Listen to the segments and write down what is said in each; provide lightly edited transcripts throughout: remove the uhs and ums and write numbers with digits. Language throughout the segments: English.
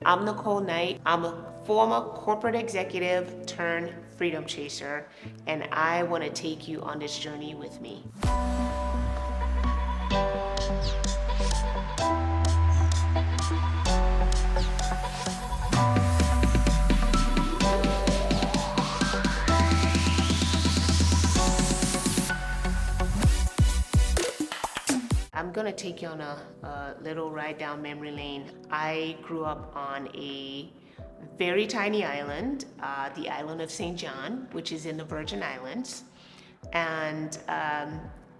I'm Nicole Knight. I'm a former corporate executive turned freedom chaser, and I want to take you on this journey with me. I'm gonna take you on a little ride down memory lane. I grew up on a very tiny island, the island of St. John, which is in the Virgin Islands. And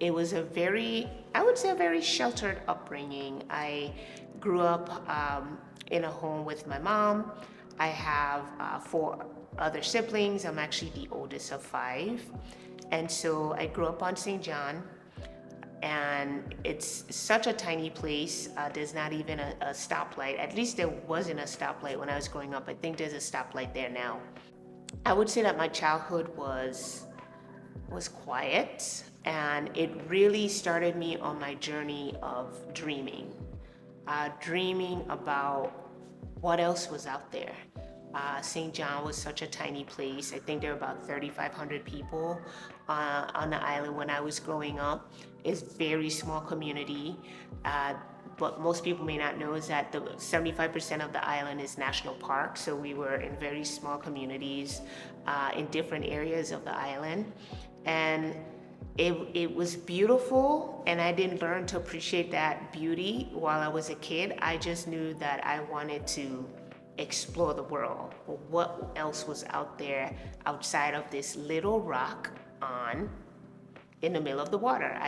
it was I would say, a very sheltered upbringing. I grew up in a home with my mom. I have four other siblings. I'm actually the oldest of five. And so I grew up on St. John, and it's such a tiny place. There's not even a stoplight. At least there wasn't a stoplight when I was growing up. I think there's a stoplight there now. I would say that my childhood was quiet, and it really started me on my journey of dreaming about what else was out there. St. John was such a tiny place. I think there were about 3,500 people on the island when I was growing up. It's a very small community. But most people may not know is that the 75% of the island is national park. So we were in very small communities in different areas of the island. And it was beautiful, and I didn't learn to appreciate that beauty while I was a kid. I just knew that I wanted to explore the world. What else was out there outside of this little rock in the middle of the water?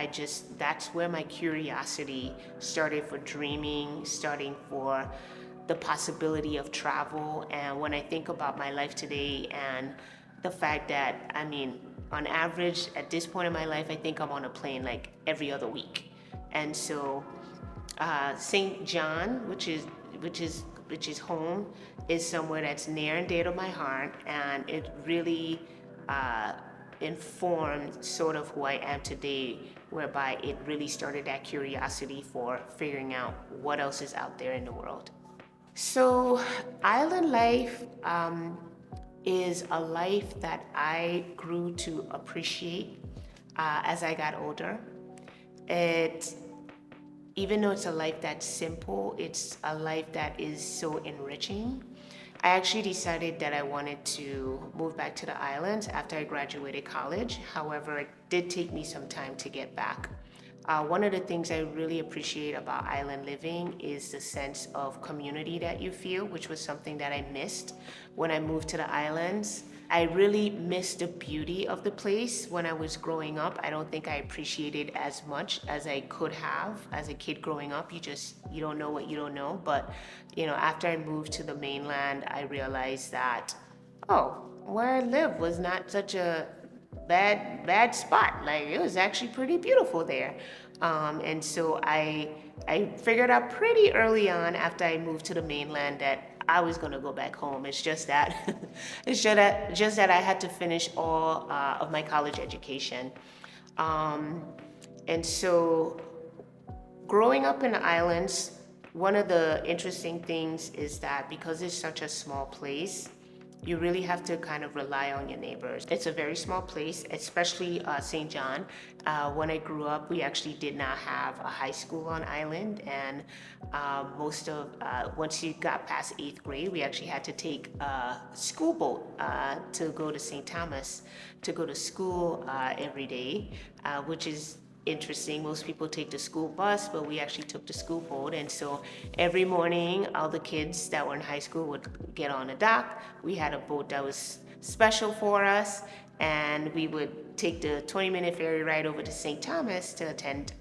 That's where my curiosity started for dreaming, starting for the possibility of travel. And when I think about my life today and the fact that, on average, at this point in my life, I think I'm on a plane like every other week. And so St. John, which is home, is somewhere that's near and dear to my heart, and it really informed sort of who I am today, whereby it really started that curiosity for figuring out what else is out there in the world. So island life is a life that I grew to appreciate as I got older. Even though it's a life that's simple, it's a life that is so enriching. I actually decided that I wanted to move back to the islands after I graduated college. However, it did take me some time to get back. One of the things I really appreciate about island living is the sense of community that you feel, which was something that I missed when I moved to the islands. I really missed the beauty of the place when I was growing up. I don't think I appreciated as much as I could have as a kid growing up. You don't know what you don't know. But, after I moved to the mainland, I realized that, where I live was not such a bad spot. Like, it was actually pretty beautiful there. And so I figured out pretty early on after I moved to the mainland that I was gonna go back home. It's just that I had to finish all of my college education. And so growing up in the islands, one of the interesting things is that because it's such a small place, you really have to kind of rely on your neighbors. It's a very small place, especially St. John. When I grew up, we actually did not have a high school on island, and once you got past 8th grade, we actually had to take a school boat to go to St. Thomas to go to school every day, which is interesting. Most people take the school bus, but we actually took the school boat. And so every morning, all the kids that were in high school would get on the dock. We had a boat that was special for us, and we would take the 20-minute ferry ride over to St. Thomas to attend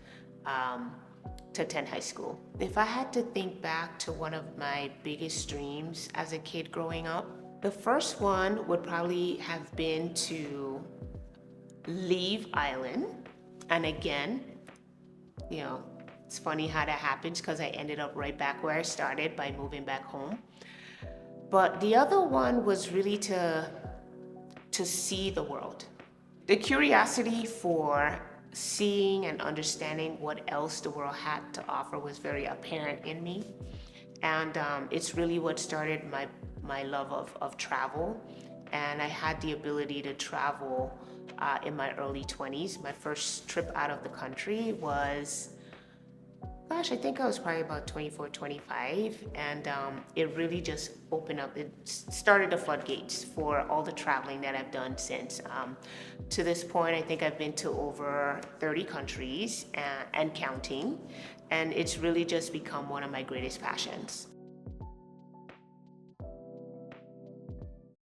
high school. If I had to think back to one of my biggest dreams as a kid growing up, the first one would probably have been to leave island. And again, it's funny how that happens because I ended up right back where I started by moving back home. But the other one was really to see the world. The curiosity for seeing and understanding what else the world had to offer was very apparent in me. And it's really what started my love of travel. And I had the ability to travel in my early 20s. My first trip out of the country was, gosh, I think I was probably about 24, 25. And it really just opened up, it started the floodgates for all the traveling that I've done since. To this point, I think I've been to over 30 countries and counting. And it's really just become one of my greatest passions.